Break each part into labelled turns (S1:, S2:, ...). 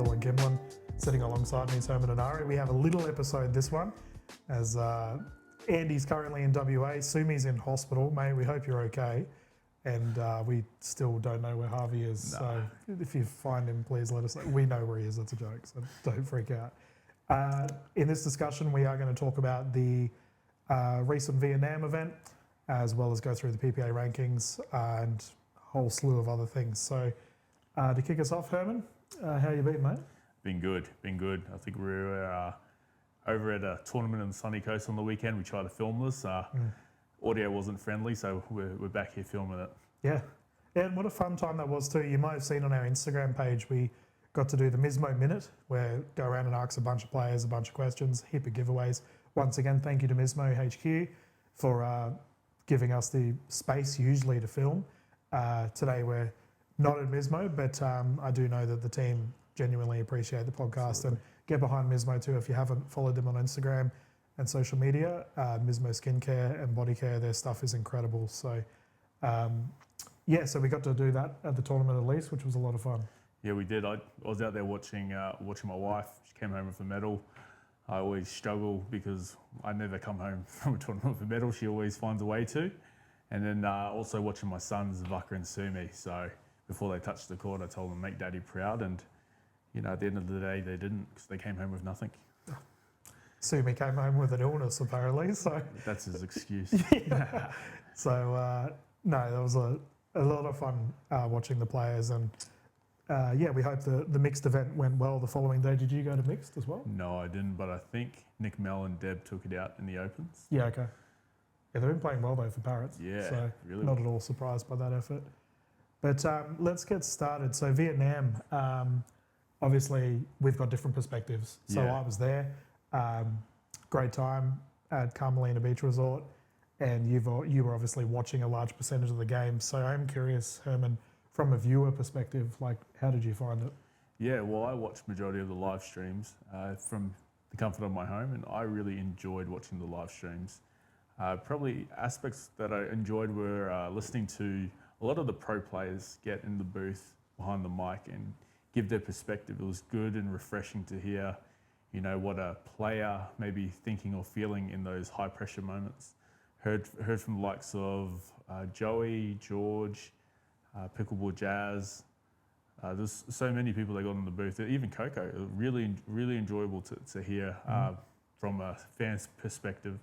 S1: Dylan Gimlin. Sitting alongside me is Herman and Ari. We have a little episode this one, as Andy's currently in WA, Sumi's in hospital. Mate, we hope you're okay. And we still don't know where Harvey is.
S2: Nah.
S1: So if you find him, please let us know. We know where he is. That's a joke, so don't freak out. In this discussion, we are going to talk about the recent Vietnam event, as well as go through the PPA rankings and a whole slew of other things. So to kick us off, Herman, how you been, mate?
S2: Been good. I think we were over at a tournament on the sunny coast on the weekend. We tried to film this. Audio wasn't friendly, so we're back here filming it.
S1: Yeah, and what a fun time that was too. You might have seen on our Instagram page, we got to do the Mismo Minute, where go around and ask a bunch of players a bunch of questions, heap of giveaways. Once again, thank you to Mismo HQ for giving us the space usually to film. Today we're not at Mismo, but I do know that the team genuinely appreciate the podcast. Absolutely. And get behind Mismo too if you haven't followed them on Instagram and social media. Mismo Skincare and Body Care, their stuff is incredible. So so we got to do that at the tournament at least, which was a lot of fun.
S2: Yeah, we did. I was out there watching my wife. She came home with a medal. I always struggle because I never come home from a tournament with a medal. She always finds a way to. And then also watching my sons, Vaka and Sumi. So before they touched the court, I told them, make Daddy proud. And, at the end of the day, they didn't, because they came home with nothing.
S1: Sumi came home with an illness, apparently. So
S2: that's his excuse.
S1: Yeah. So, no, that was a lot of fun watching the players. And, we hope the mixed event went well the following day. Did you go to mixed as well?
S2: No, I didn't, but I think Nick, Mel and Deb took it out in the Opens.
S1: Yeah, okay. Yeah, they've been playing well, though, for Parrots.
S2: Yeah,
S1: so
S2: really
S1: not
S2: well.
S1: at all surprised by that effort. But let's get started. So Vietnam, obviously, we've got different perspectives. So
S2: Yeah.
S1: I was there. Great time at Carmelina Beach Resort. And you were obviously watching a large percentage of the game. So I'm curious, Herman, from a viewer perspective, how did you find it?
S2: Yeah, well, I watched majority of the live streams from the comfort of my home, and I really enjoyed watching the live streams. Probably aspects that I enjoyed were listening to a lot of the pro players get in the booth behind the mic and give their perspective. It was good and refreshing to hear, what a player may be thinking or feeling in those high pressure moments. Heard from the likes of Joey, George, Pickleball Jazz. There's so many people that got in the booth, even Coco. Really, really enjoyable to hear from a fan's perspective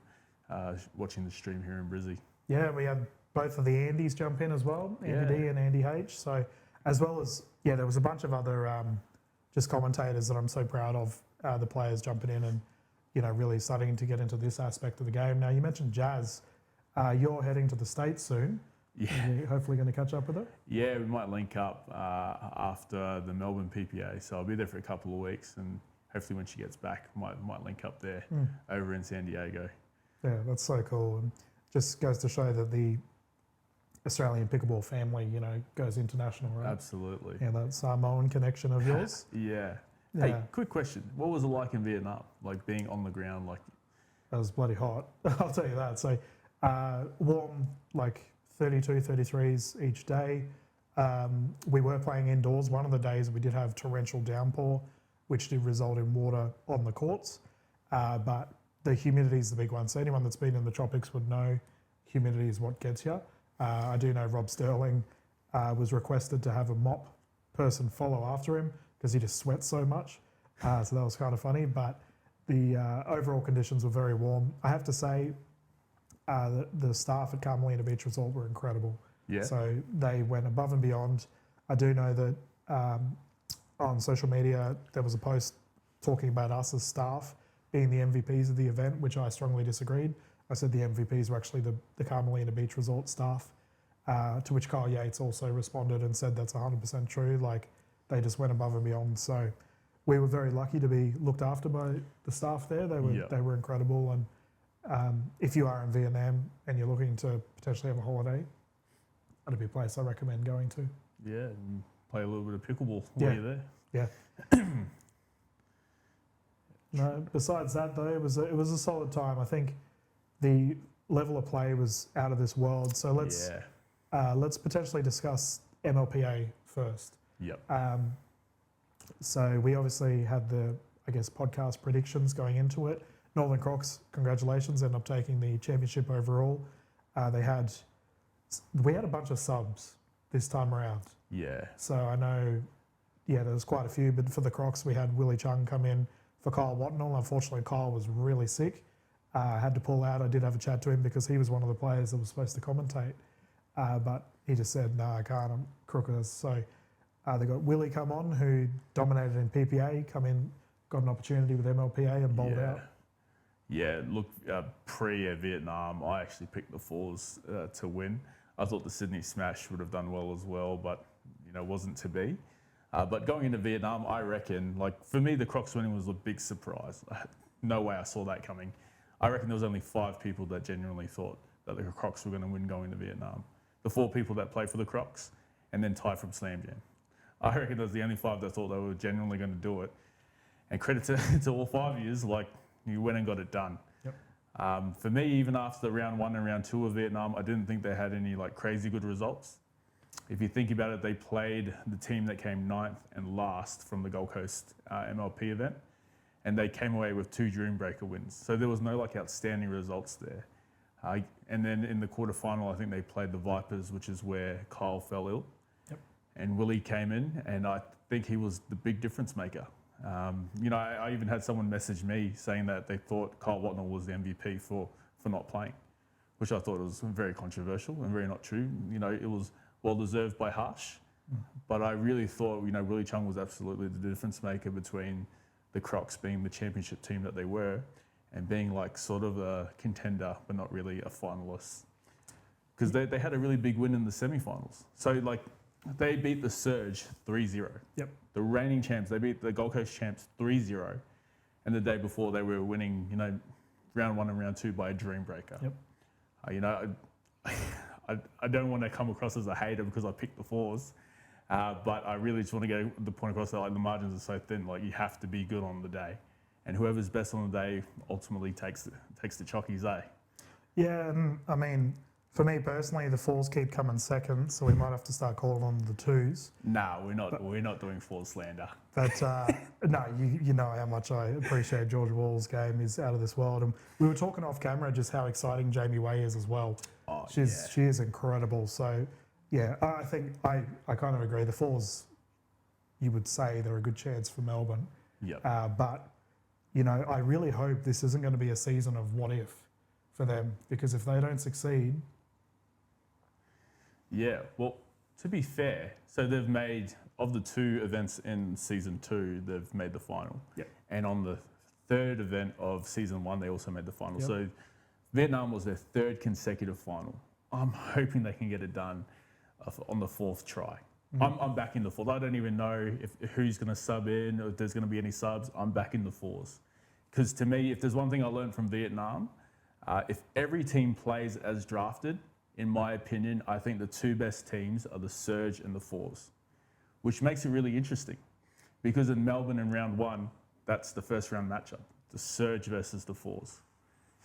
S2: watching the stream here in Brizzy.
S1: Yeah, we had both of the Andys jump in as well, Andy D and Andy H. So, as well as, there was a bunch of other just commentators that I'm so proud of, the players jumping in and, really starting to get into this aspect of the game. Now, you mentioned Jazz. You're heading to the States soon.
S2: Yeah.
S1: You're hopefully going to catch up with her?
S2: Yeah, we might link up after the Melbourne PPA. So I'll be there for a couple of weeks, and hopefully when she gets back, might link up there over in San Diego.
S1: Yeah, that's so cool. And just goes to show that the Australian pickleball family, goes international, right?
S2: Absolutely.
S1: Yeah, that Samoan connection of yours.
S2: Yeah.
S1: Yeah.
S2: Hey, quick question. What was it like in Vietnam? Like being on the ground?
S1: That was bloody hot. I'll tell you that. So warm, 32, 33s each day. We were playing indoors. One of the days we did have torrential downpour, which did result in water on the courts. But the humidity is the big one. So anyone that's been in the tropics would know humidity is what gets you. I do know Rob Sterling was requested to have a mop person follow after him because he just sweats so much. So that was kind of funny. But the overall conditions were very warm. I have to say, the staff at Carmelina Beach Resort were incredible.
S2: Yeah.
S1: So they went above and beyond. I do know that on social media there was a post talking about us as staff being the MVPs of the event, which I strongly disagreed. I said the MVPs were actually the Carmelina Beach Resort staff, to which Kyle Yates also responded and said that's 100% true. They just went above and beyond. So we were very lucky to be looked after by the staff there. They were incredible. And if you are in Vietnam and you're looking to potentially have a holiday, that'd be a place I recommend going to.
S2: Yeah, and play a little bit of pickleball while you're there.
S1: Yeah. No, besides that though, it was a solid time. I think the level of play was out of this world. So let's potentially discuss MLPA first.
S2: Yep.
S1: So we obviously had the, I guess, podcast predictions going into it. Northern Crocs, congratulations, ended up taking the championship overall. We had a bunch of subs this time around.
S2: Yeah.
S1: So I know, there was quite a few, but for the Crocs, we had Willie Chung come in for Kyle Watnell. Unfortunately, Kyle was really sick. I had to pull out. I did have a chat to him because he was one of the players that was supposed to commentate. But he just said, no, I can't, I'm crooked. So they got Willie come on, who dominated in PPA, come in, got an opportunity with MLPA and bowled out.
S2: Yeah, look, pre-Vietnam, I actually picked the fours to win. I thought the Sydney Smash would have done well as well, but wasn't to be. But going into Vietnam, I reckon, like for me, the Crocs winning was a big surprise. No way I saw that coming. I reckon there was only 5 people that genuinely thought that the Crocs were going to win going to Vietnam. The 4 people that played for the Crocs, and then Ty from Slam Jam. I reckon there's the only 5 that thought they were genuinely going to do it. And credit to all 5 of yous, like you went and got it done.
S1: Yep.
S2: For me, even after round 1 and round 2 of Vietnam, I didn't think they had any like crazy good results. If you think about it, they played the team that came 9th and last from the Gold Coast MLP event, and they came away with 2 Dream Breaker wins. So there was no like outstanding results there. And then in the quarterfinal, I think they played the Vipers, which is where Kyle fell ill.
S1: Yep.
S2: And Willie came in, and I think he was the big difference maker. I even had someone message me saying that they thought Kyle Watnell was the MVP for not playing, which I thought was very controversial and very not true. It was well deserved by Harsh, but I really thought Willie Chung was absolutely the difference maker between the Crocs being the championship team that they were and being like sort of a contender but not really a finalist, because they had a really big win in the semi-finals. So like they beat the Surge 3-0.
S1: Yep.
S2: The reigning champs, they beat the Gold Coast champs 3-0, and the day before they were winning round 1 and round 2 by a Dream Breaker.
S1: Yep.
S2: I don't want to come across as a hater because I picked the 4s, but I really just want to get the point across that like the margins are so thin. Like you have to be good on the day, and whoever's best on the day ultimately takes the chockies, eh?
S1: Yeah, and I mean, for me personally, the 4s keep coming second, so we might have to start calling on the 2s.
S2: No, we're not doing 4 slander.
S1: But no, you know how much I appreciate George Wall's game is out of this world. And we were talking off camera just how exciting Jamie Way is as well.
S2: Oh,
S1: She is incredible. So yeah, I think I kind of agree. The 4s, you would say they're a good chance for Melbourne.
S2: Yep.
S1: But I really hope this isn't going to be a season of what if for them, because if they don't succeed.
S2: Yeah, well, to be fair, so they've made, of the 2 events in season 2, they've made the final.
S1: Yep.
S2: And on the 3rd event of season 1, they also made the final.
S1: Yep.
S2: So Vietnam was their 3rd consecutive final. I'm hoping they can get it done on the 4th try.
S1: Mm-hmm.
S2: I'm back in the 4th. I don't even know who's going to sub in or if there's going to be any subs. I'm back in the 4s. Because to me, if there's one thing I learned from Vietnam, if every team plays as drafted, in my opinion, I think the 2 best teams are the Surge and the 4s, which makes it really interesting. Because in Melbourne in round 1, that's the first round matchup, the Surge versus the 4s.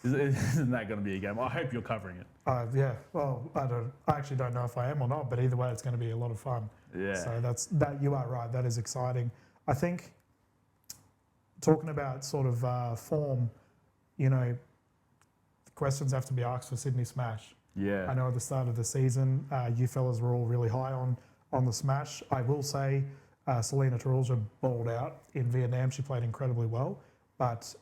S2: Isn't that going to be a game? I hope you're covering it.
S1: Yeah, well, I actually don't know if I am or not, but either way, it's going to be a lot of fun.
S2: Yeah.
S1: So you are right. That is exciting. I think talking about sort of form, the questions have to be asked for Sydney Smash.
S2: Yeah.
S1: I know at the start of the season, you fellas were all really high on the Smash. I will say Selena Tarulja bowled out in Vietnam. She played incredibly well. But,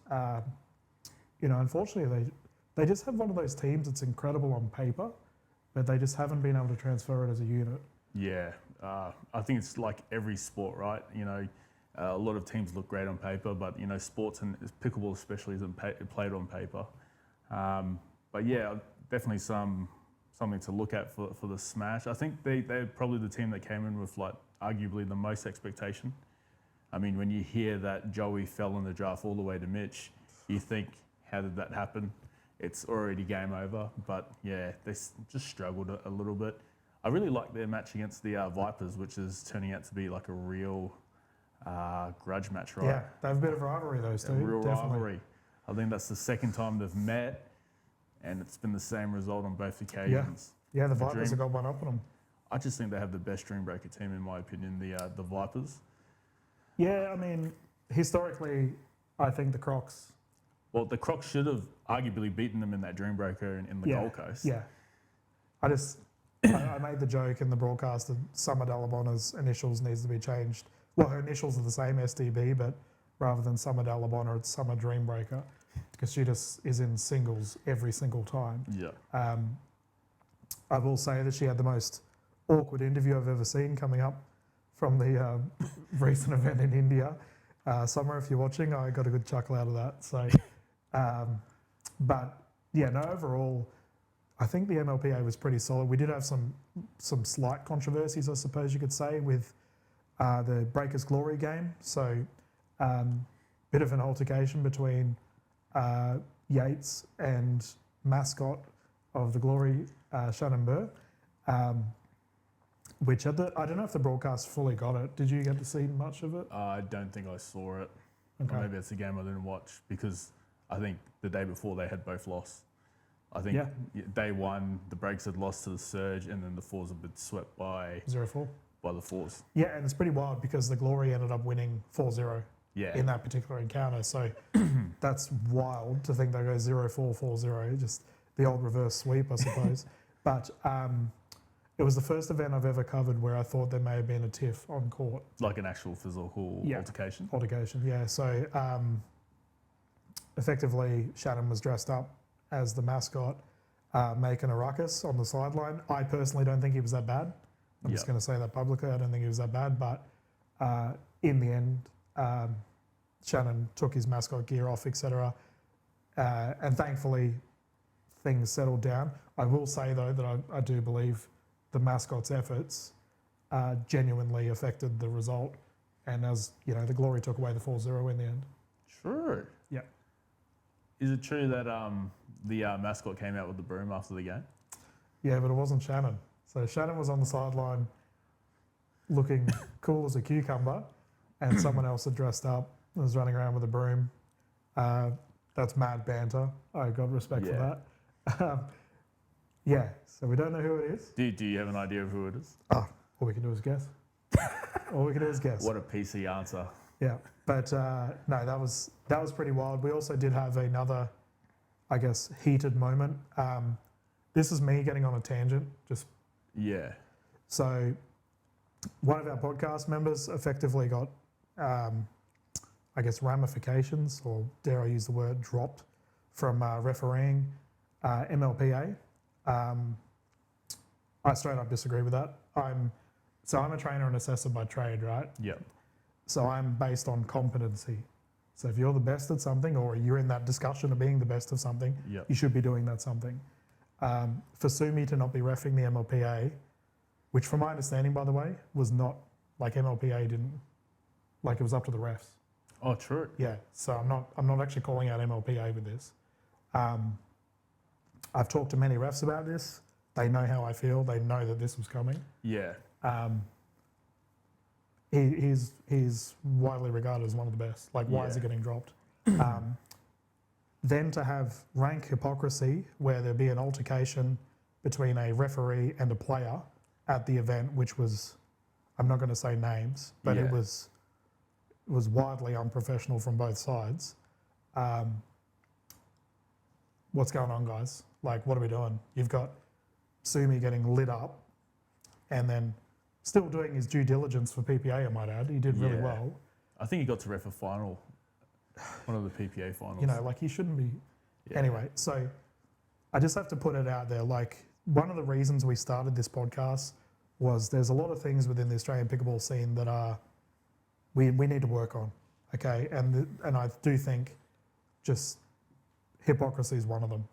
S1: unfortunately, they just have one of those teams that's incredible on paper, but they just haven't been able to transfer it as a unit.
S2: Yeah. I think it's like every sport, right? A lot of teams look great on paper, but, sports and pickleball especially isn't played on paper. But, yeah, definitely something to look at for the Smash. I think they're probably the team that came in with like arguably the most expectation. I mean, when you hear that Joey fell in the draft all the way to Mitch, you think, how did that happen? It's already game over. But yeah, they just struggled a little bit. I really like their match against the Vipers, which is turning out to be like a real grudge match, right?
S1: Yeah, they have a bit of rivalry, those two.
S2: A real
S1: definitely.
S2: rivalry. I think that's the 2nd time they've met, and it's been the same result on both occasions.
S1: Yeah, the Vipers have got one up on them.
S2: I just think they have the best Dream Breaker team, in my opinion, the Vipers.
S1: Yeah, I mean, historically, I think the Crocs.
S2: Well, the Crocs should have arguably beaten them in that Dreambreaker in the Gold Coast.
S1: Yeah. I made the joke in the broadcast that Summer Dallabonna's initials needs to be changed. Well, her initials are the same, SDB, but rather than Summer Dallabonna, it's Summer Dreambreaker, because she just is in singles every single time.
S2: Yeah.
S1: I will say that she had the most awkward interview I've ever seen coming up from the recent event in India. Summer, if you're watching, I got a good chuckle out of that. So, but yeah, no, overall, I think the MLPA was pretty solid. We did have some slight controversies, I suppose you could say, with the Breakers Glory game. So, bit of an altercation between Yates and mascot of the Glory, Shannon Burr, which I don't know if the broadcast fully got it. Did you get to see much of it?
S2: I don't think I saw it.
S1: Okay.
S2: Or maybe it's a game I didn't watch because I think the day before they had both lost. I think day one, the Breaks had lost to the Surge, and then the Fours had been swept by
S1: 0-4.
S2: By the Fours.
S1: Yeah, and it's pretty wild because the Glory ended up winning 4-0 in that particular encounter. So that's wild to think they go 0-4, 4-0, just the old reverse sweep, I suppose. But it was the first event I've ever covered where I thought there may have been a tiff on court.
S2: Like an actual physical altercation?
S1: Altercation, yeah. So effectively, Shannon was dressed up as the mascot, making a ruckus on the sideline. I personally don't think he was that bad. I'm just going to say that publicly. I don't think he was that bad. But in the end, Shannon took his mascot gear off, etc. And thankfully, things settled down. I will say, though, that I do believe the mascot's efforts genuinely affected the result. And as you know, the Glory took away the 4-0 in the end.
S2: True.
S1: Yeah.
S2: Is it true that the mascot came out with the broom after the game?
S1: Yeah, but it wasn't Shannon. So Shannon was on the sideline looking cool as a cucumber, and someone else had dressed up and was running around with a broom. That's mad banter. I got respect for that. Yeah, so we don't know who it is.
S2: Do you have an idea of who it is?
S1: All we can do is guess. All we can do is guess.
S2: What a PC answer.
S1: Yeah, but no, that was pretty wild. We also did have another, I guess, heated moment. This is me getting on a tangent. So one of our podcast members effectively got, I guess, ramifications, or dare I use the word, dropped from refereeing MLPA. I straight up disagree with that. I'm a trainer and assessor by trade, right?
S2: Yep.
S1: So I'm based on competency. So if you're the best at something, or you're in that discussion of being the best of something, you should be doing that something. For Sumi to not be reffing the MLPA, which from my understanding, by the way, was not, like MLPA didn't, like it was up to the refs.
S2: Oh, true.
S1: Yeah, so I'm not actually calling out MLPA with this. I've talked to many refs about this. They know how I feel. They know that this was coming.
S2: Yeah.
S1: He's widely regarded as one of the best. Like, why is he getting dropped? Then to have rank hypocrisy, where there be an altercation between a referee and a player at the event, which was, I'm not going to say names, but it was widely unprofessional from both sides. What's going on, guys? Like, what are we doing? You've got Sumi getting lit up, and then still doing his due diligence for PPA, I might add. He did really well.
S2: I think he got to ref a final, one of the PPA finals.
S1: You know, like, he shouldn't be. Yeah. Anyway, so I just have to put it out there. Like, one of the reasons we started this podcast was there's a lot of things within the Australian pickleball scene that we need to work on. Okay, and I do think just hypocrisy is one of them.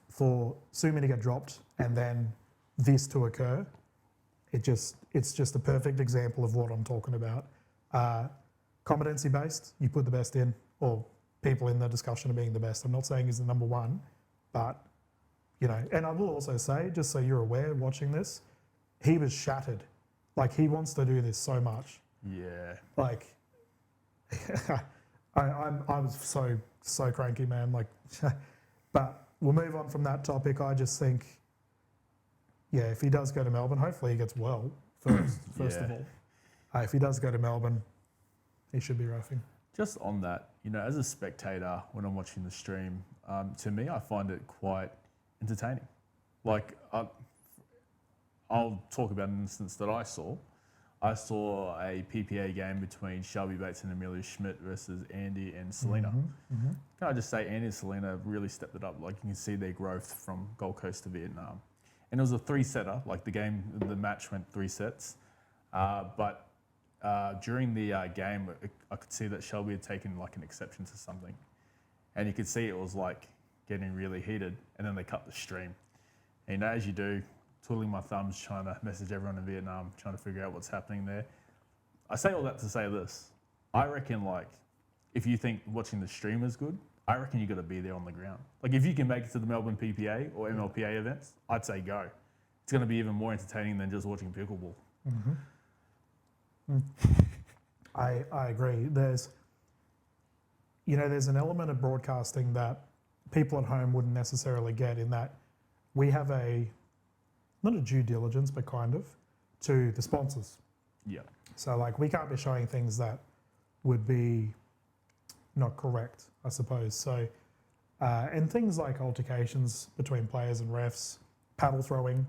S1: For Sumi to get dropped and then this to occur, it's just a perfect example of what I'm talking about. Competency based, you put the best in, or people in the discussion of being the best. I'm not saying he's the number one, but you know, and I will also say, just so you're aware watching this, he was shattered. Like, he wants to do this so much.
S2: Yeah.
S1: Like, I was so cranky, man. Like, but we'll move on from that topic. I just think, if he does go to Melbourne, hopefully he gets well first of all. If he does go to Melbourne, he should be roughing.
S2: Just on that, as a spectator, when I'm watching the stream, to me, I find it quite entertaining. Like, I'll talk about an instance that I saw. I saw a PPA game between Shelby Bates and Amelia Schmidt versus Andy and Selena. Can I just say Andy and Selena really stepped it up. Like, you can see their growth from Gold Coast to Vietnam. And it was a 3-setter. Like, the match went 3 sets. But during the game, I could see that Shelby had taken like an exception to something. And you could see it was like getting really heated. And then they cut the stream. And as you do, twiddling my thumbs, trying to message everyone in Vietnam, trying to figure out what's happening there. I say all that to say this. I reckon, like, if you think watching the stream is good, I reckon you got to be there on the ground. Like, if you can make it to the Melbourne PPA or MLPA events, I'd say go. It's going to be even more entertaining than just watching pickleball.
S1: I agree. There's an element of broadcasting that people at home wouldn't necessarily get, in that we have not a due diligence, but kind of, to the sponsors.
S2: Yeah.
S1: So, like, we can't be showing things that would be not correct, I suppose. So, and things like altercations between players and refs, paddle throwing,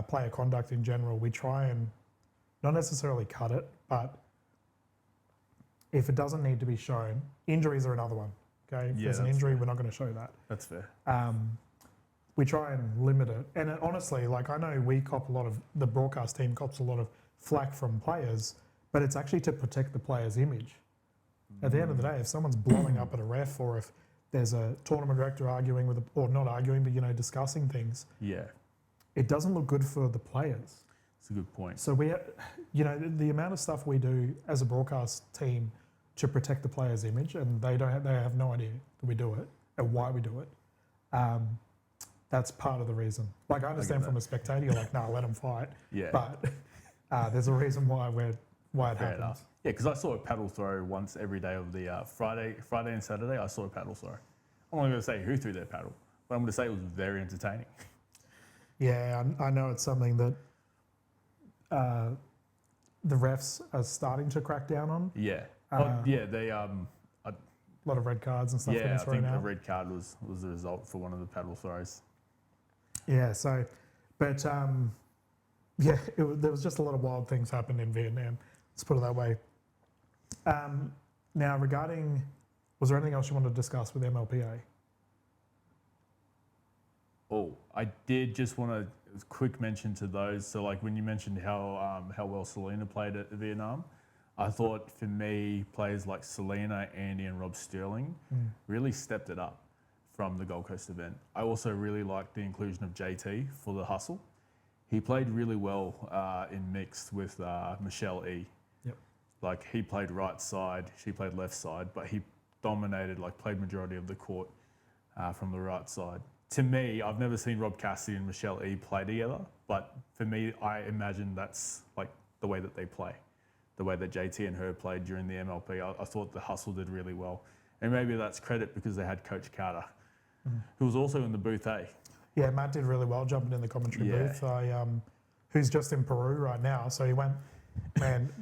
S1: player conduct in general, we try and not necessarily cut it, but if it doesn't need to be shown, injuries are another one. Okay, if there's an injury, we're not going to show that.
S2: That's fair.
S1: We try and limit it. And honestly, like, I know we cop a lot of, the broadcast team cops a lot of flack from players, but it's actually to protect the player's image. At the end of the day, if someone's blowing up at a ref, or if there's a tournament director arguing with, or not arguing, but, discussing things, it doesn't look good for the players.
S2: It's a good point.
S1: So we, the amount of stuff we do as a broadcast team to protect the player's image, and they have no idea that we do it and why we do it. That's part of the reason. Like, I understand from a spectator, you're like, no, let them fight.
S2: Yeah.
S1: But there's a reason why it
S2: Fair
S1: happens.
S2: enough. Yeah, because I saw a paddle throw once every day of the Friday and Saturday. I saw a paddle throw. I'm not going to say who threw their paddle, but I'm going to say it was very entertaining.
S1: Yeah, I know it's something that the refs are starting to crack down on.
S2: Yeah. They
S1: A lot of red cards and stuff getting
S2: I
S1: thrown
S2: think
S1: out.
S2: a red card was the result for one of the paddle throws.
S1: Yeah, so, but there was just a lot of wild things happened in Vietnam. Let's put it that way. Now, was there anything else you wanted to discuss with MLPA?
S2: Oh, I did just want to quick mention to those. So, like, when you mentioned how well Selena played at Vietnam, I thought, for me, players like Selena, Andy, and Rob Sterling really stepped it up from the Gold Coast event. I also really liked the inclusion of JT for the hustle. He played really well in mixed with Michelle E.
S1: Yep.
S2: Like, he played right side, she played left side, but he dominated, like, played majority of the court from the right side. To me, I've never seen Rob Cassidy and Michelle E play together, but for me, I imagine that's like the way that they play, the way that JT and her played during the MLP. I thought the hustle did really well. And maybe that's credit because they had Coach Carter, who was also in the booth A.
S1: Yeah, Matt did really well jumping in the commentary booth. Who's just in Peru right now. So he went, and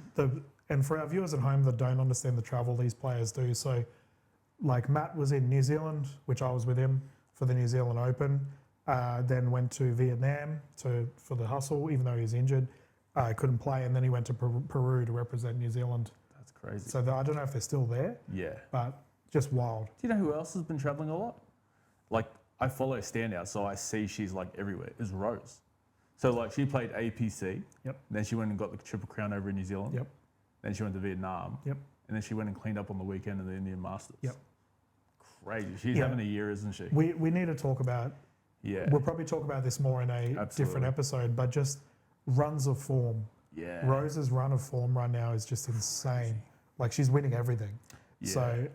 S1: for our viewers at home that don't understand the travel these players do, so like Matt was in New Zealand, which I was with him for the New Zealand Open, then went to Vietnam for the hustle, even though he's injured, couldn't play, and then he went to Peru to represent New Zealand.
S2: That's crazy.
S1: So I don't know if they're still there.
S2: Yeah.
S1: But just wild.
S2: Do you know who else has been traveling a lot? Like, I follow Standout, so I see she's like everywhere, is Rose. So like she played APC.
S1: Yep.
S2: Then she went and got the Triple Crown over in New Zealand.
S1: Yep.
S2: Then she went to Vietnam.
S1: Yep.
S2: And then she went and cleaned up on the weekend of the Indian Masters.
S1: Yep.
S2: Crazy. She's having a year, isn't she?
S1: We need to talk about, we'll probably talk about this more in a different episode, but just runs of form.
S2: Yeah.
S1: Rose's run of form right now is just insane. Like, she's winning everything.
S2: Yeah.
S1: So,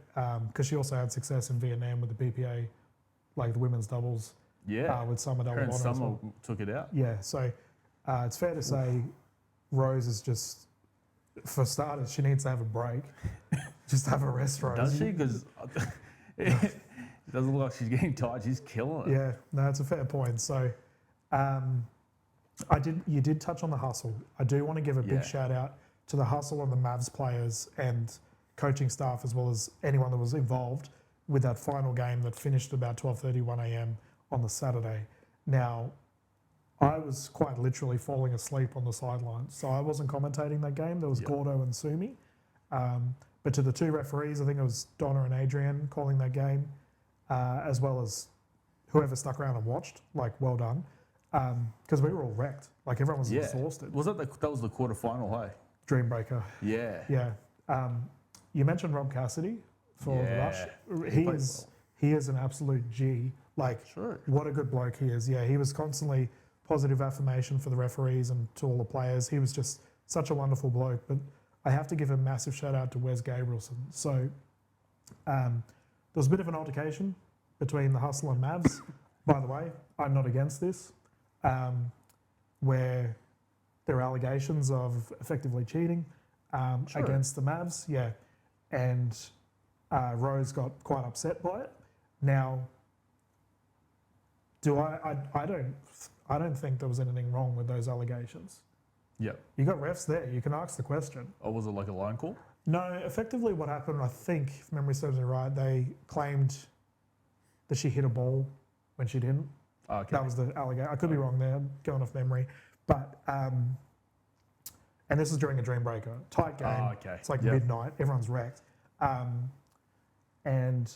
S1: because she also had success in Vietnam with the PPA, like the women's doubles.
S2: Yeah.
S1: With Summer
S2: Her and
S1: Delaware.
S2: Summer took it out.
S1: Yeah. So, it's fair to say Rose is just, for starters, she needs to have a break. Just have a rest, Rose.
S2: Does she? Because it doesn't look like she's getting tired. She's killing it.
S1: Yeah, no, it's a fair point. So, you did touch on the hustle. I do want to give a big shout out to the hustle and the Mavs players and coaching staff, as well as anyone that was involved with that final game that finished about 12:31 a.m. on the Saturday. Now, I was quite literally falling asleep on the sidelines, so I wasn't commentating that game. There was Gordo and Sumi. But to the two referees, I think it was Donna and Adrian calling that game, as well as whoever stuck around and watched, like, well done. Because we were all wrecked. Like, everyone was exhausted.
S2: Was that was the quarterfinal, hey?
S1: Dreambreaker.
S2: Yeah.
S1: Yeah. You mentioned Rob Cassidy for the Rush. He is an absolute G. Like, what a good bloke he is. Yeah, he was constantly positive affirmation for the referees and to all the players. He was just such a wonderful bloke. But I have to give a massive shout out to Wes Gabrielson. So there was a bit of an altercation between the Hustle and Mavs. By the way, I'm not against this, where there are allegations of effectively cheating against the Mavs. Yeah. And Rose got quite upset by it. Now, I don't think there was anything wrong with those allegations.
S2: Yep.
S1: You got refs there. You can ask the question.
S2: Or was it like a line call?
S1: No, effectively what happened, I think, if memory serves me right, they claimed that she hit a ball when she didn't.
S2: Okay.
S1: That was the allegation. I could be wrong there, going off memory. But, and this is during a Dreambreaker. Tight game.
S2: Okay.
S1: It's like midnight. Everyone's wrecked. And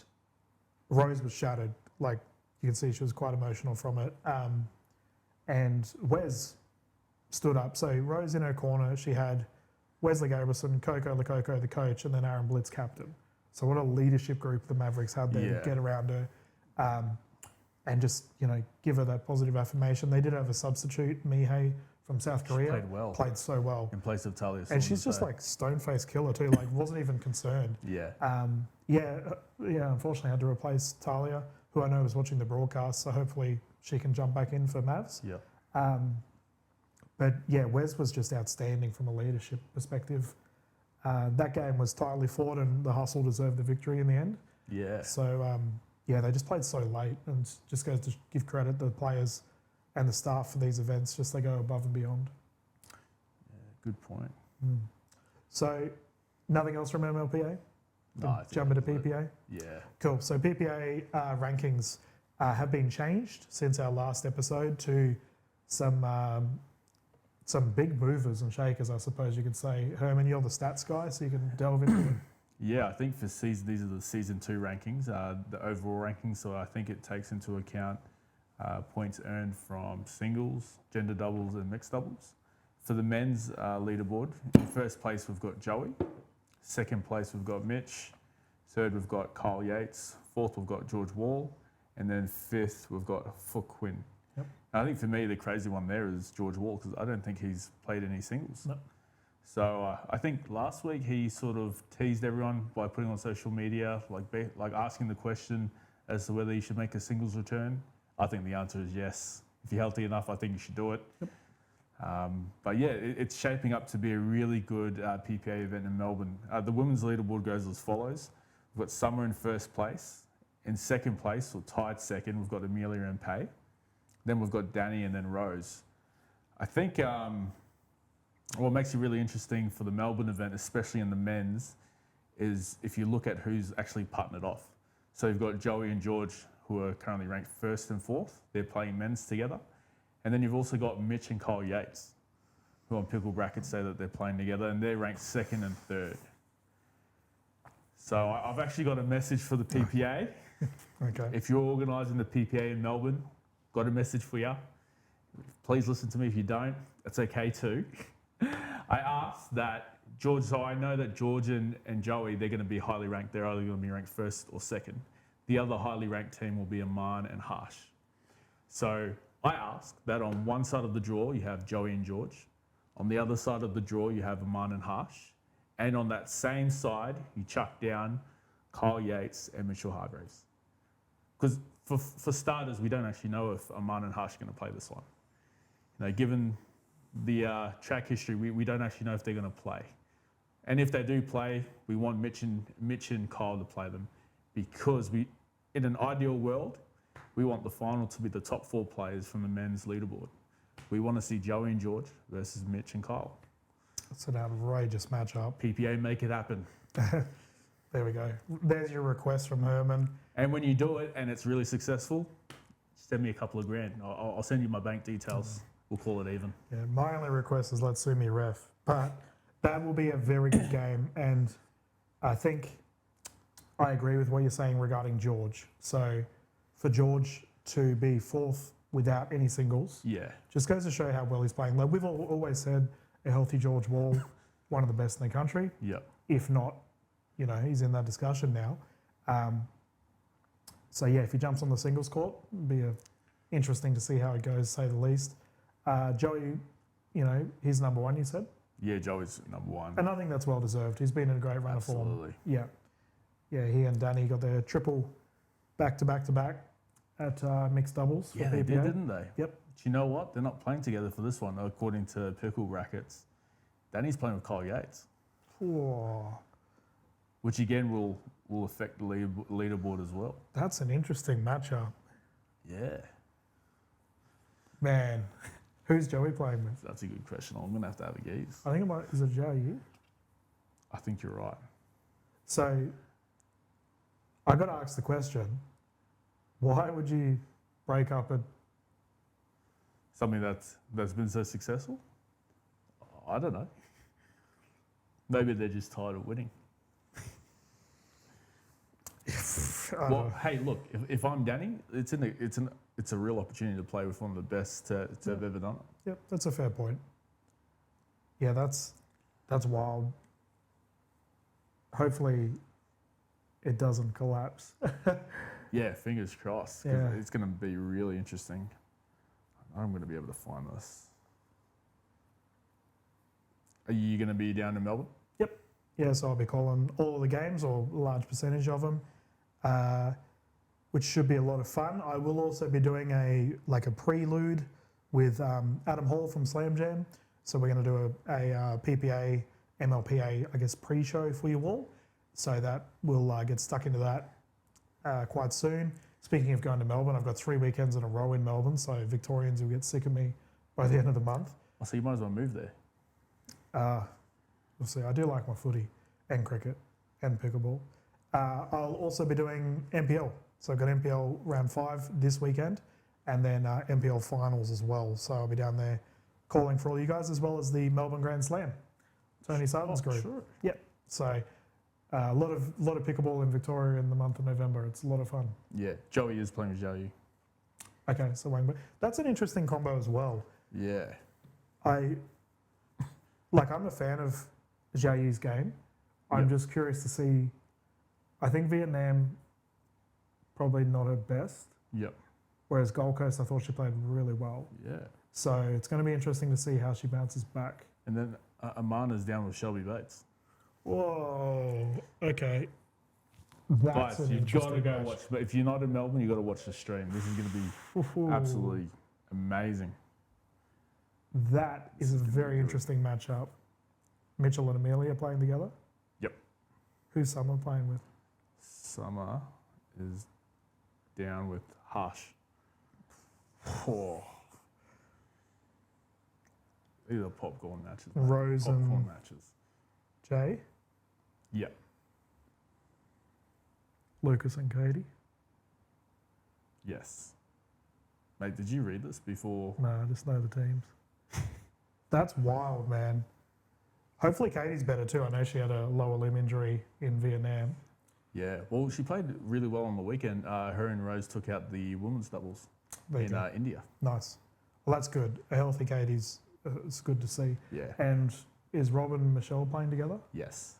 S1: Rose was shattered. Like, you can see she was quite emotional from it. And Wes stood up. So Rose in her corner, she had Wesley Gabrielson, Coco Lococo, the coach, and then Aaron Blitz, captain. So what a leadership group the Mavericks had there to get around her and just, give her that positive affirmation. They did have a substitute, Mihei, from South Korea.
S2: Played well.
S1: Played so well.
S2: In place of Talia.
S1: And she's just like stone-faced killer too, like wasn't even concerned.
S2: Yeah.
S1: Unfortunately I had to replace Talia, who I know was watching the broadcast, so hopefully she can jump back in for Mavs.
S2: Yeah.
S1: But yeah, Wes was just outstanding from a leadership perspective. That game was tightly fought and the Hustle deserved the victory in the end.
S2: Yeah.
S1: So they just played so late, and just goes to give credit to the players and the staff for these events, just they go above and beyond.
S2: Yeah, good point.
S1: So, nothing else from MLPA?
S2: No,
S1: jump into PPA?
S2: Yeah.
S1: Cool. So PPA rankings have been changed since our last episode to some big movers and shakers, I suppose you could say. Herman, you're the stats guy, so you can delve into it.
S2: Yeah, I think for these are the season 2 rankings, the overall rankings. So I think it takes into account points earned from singles, gender doubles, and mixed doubles. For the men's leaderboard, in first place we've got Joey. Second place we've got Mitch. Third we've got Kyle Yates. Fourth we've got George Wall. And then fifth we've got Fook Quinn.
S1: Yep.
S2: I think for me the crazy one there is George Wall, because I don't think he's played any singles.
S1: No.
S2: So I think last week he sort of teased everyone by putting on social media, like asking the question as to whether he should make a singles return. I think the answer is yes. If you're healthy enough, I think you should do it.
S1: Yep.
S2: But yeah, it's shaping up to be a really good PPA event in Melbourne. The women's leaderboard goes as follows. We've got Summer in first place. In second place, or tied second, we've got Amelia and Pay. Then we've got Danny and then Rose. I think what makes it really interesting for the Melbourne event, especially in the men's, is if you look at who's actually partnered off. So you've got Joey and George, who are currently ranked 1st and 4th. They're playing men's together. And then you've also got Mitch and Kyle Yates, who on Pickle Brackets say that they're playing together, and they're ranked 2nd and 3rd. So I've actually got a message for the PPA.
S1: Okay.
S2: If you're organising the PPA in Melbourne, got a message for you. Please listen to me. If you don't, that's okay too. I asked that George, so I know that George and Joey, they're going to be highly ranked. They're either going to be ranked 1st or 2nd. The other highly ranked team will be Herman and Harsh. So I asked that on one side of the draw, you have Joey and George. On the other side of the draw, you have Herman and Harsh. And on that same side, you chuck down Kyle Yates and Mitchell Hargraves. Because for starters, we don't actually know if Herman and Harsh are going to play this one. Given the track history, we don't actually know if they're going to play. And if they do play, we want Mitch and Kyle to play them, because in an ideal world, we want the final to be the top 4 players from the men's leaderboard. We want to see Joey and George versus Mitch and Kyle.
S1: It's an outrageous matchup.
S2: PPA, make it happen.
S1: There we go. There's your request from Herman.
S2: And when you do it and it's really successful, send me a couple of grand. I'll send you my bank details. We'll call it even.
S1: Yeah, my only request is let's sue me ref. But that will be a very good game. And I think I agree with what you're saying regarding George. So for George to be fourth without any singles,
S2: Yeah.
S1: just goes to show how well he's playing. Like we've always said, a healthy George Wall, one of the best in the country.
S2: Yep.
S1: If not, he's in that discussion now. So yeah, if he jumps on the singles court, it'd be interesting to see how it goes, say the least. Joey, he's number one, you said?
S2: Yeah, Joey's number one.
S1: And I think that's well deserved. He's been in a great run of form.
S2: Absolutely.
S1: Yeah. Yeah, he and Danny got their triple back-to-back-to-back at mixed doubles for
S2: Yeah, they
S1: PPA.
S2: did, didn't they?
S1: Yep.
S2: But you know what? They're not playing together for this one, according to Pickle Rackets. Danny's playing with Kyle Yates,
S1: Whoa,
S2: which again will affect the leaderboard as well.
S1: that's an interesting matchup.
S2: Yeah.
S1: Man, who's Joey playing with?
S2: That's a good question. I'm going to have a gaze.
S1: I think is it Joey?
S2: I think you're right.
S1: So I got to ask the question, why would you break up a...
S2: Something that's been so successful? I don't know. Maybe they're just tired of winning. Well, hey, look, if I'm Danny, it's a real opportunity to play with one of the best to have ever done it.
S1: Yep, that's a fair point. Yeah, that's wild. Hopefully it doesn't collapse.
S2: Yeah, fingers crossed. 'Cause
S1: Yeah.
S2: it's going to be really interesting. I'm going to be able to find this. Are you going to be down in Melbourne?
S1: Yeah, so I'll be calling all of the games or a large percentage of them, which should be a lot of fun. I will also be doing a prelude with Adam Hall from Slam Jam. So we're going to do a PPA, MLPA, I guess, pre-show for you all. So that we'll get stuck into that quite soon. Speaking of going to Melbourne, I've got 3 weekends in a row in Melbourne, so Victorians will get sick of me by the end of the month.
S2: Oh, so you might as well move there.
S1: We'll see. I do like my footy and cricket and pickleball. I'll also be doing NPL. So I've got NPL round 5 this weekend and then NPL finals as well. So I'll be down there calling for all you guys as well as the Melbourne Grand Slam. Tony Sarton's group.
S2: Sure.
S1: Yep. So a lot of pickleball in Victoria in the month of November. It's a lot of fun.
S2: Yeah, Joey is playing with Joey.
S1: Okay, so Wayne, that's an interesting combo as well.
S2: Yeah.
S1: I'm a fan of Jiayi's game. I'm just curious to see. I think Vietnam probably not her best,
S2: Yep.
S1: whereas Gold Coast I thought she played really well.
S2: Yeah.
S1: So it's going to be interesting to see how she bounces back.
S2: And then Amana's down with Shelby Bates.
S1: Whoa. Okay. That's
S2: But
S1: an
S2: you've got to
S1: interesting
S2: go
S1: match.
S2: watch. But if you're not in Melbourne, you've got to watch the stream. This is going to be
S1: Ooh.
S2: absolutely amazing.
S1: That is a very interesting matchup. Mitchell and Amelia playing together.
S2: Yep.
S1: Who's Summer playing with?
S2: Summer is down with Hush. Oh. These are popcorn matches. mate.
S1: Rose
S2: Popcorn
S1: and
S2: matches.
S1: Jay,
S2: Yep.
S1: Lucas and Katie.
S2: Yes. Mate, did you read this before?
S1: No, I just know the teams. That's wild, man. Hopefully Katie's better too. I know she had a lower limb injury in Vietnam.
S2: Yeah. Well, she played really well on the weekend. Her and Rose took out the women's doubles
S1: There you
S2: in
S1: go.
S2: India.
S1: Nice. Well, that's good. A healthy Katie's, it's good to see.
S2: Yeah.
S1: And is Robin and Michelle playing together?
S2: Yes.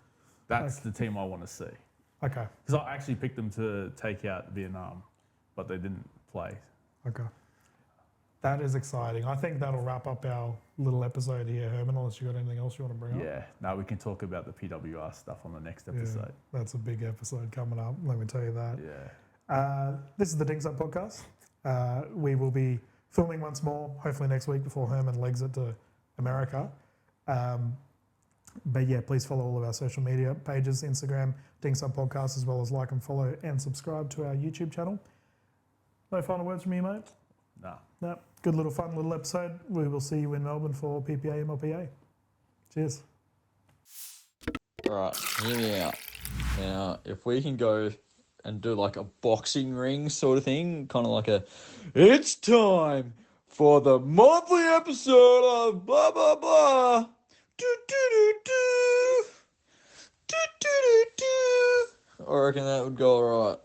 S2: That's the team I want to see.
S1: Okay.
S2: Because I actually picked them to take out Vietnam, but they didn't play.
S1: Okay. That is exciting. I think that'll wrap up our little episode here, Herman, unless you got anything else you want to bring up.
S2: Yeah. Now we can talk about the PWR stuff on the next episode.
S1: That's a big episode coming up, let me tell you that.
S2: Yeah.
S1: This is the Dinks Up podcast. We will be filming once more, hopefully next week before Herman legs it to America. But yeah, please follow all of our social media pages, Instagram, Dinks Up Podcast, as well as like and follow and subscribe to our YouTube channel. No final words from you, mate?
S2: Nah.
S1: No. Good little fun little episode. We will see you in Melbourne for PPA MLPA. Cheers.
S3: Right, hear me out. Now, if we can go and do like a boxing ring sort of thing, kind of like a, it's time for the monthly episode of blah blah blah. Do do do do. Do do do do. I reckon that would go alright.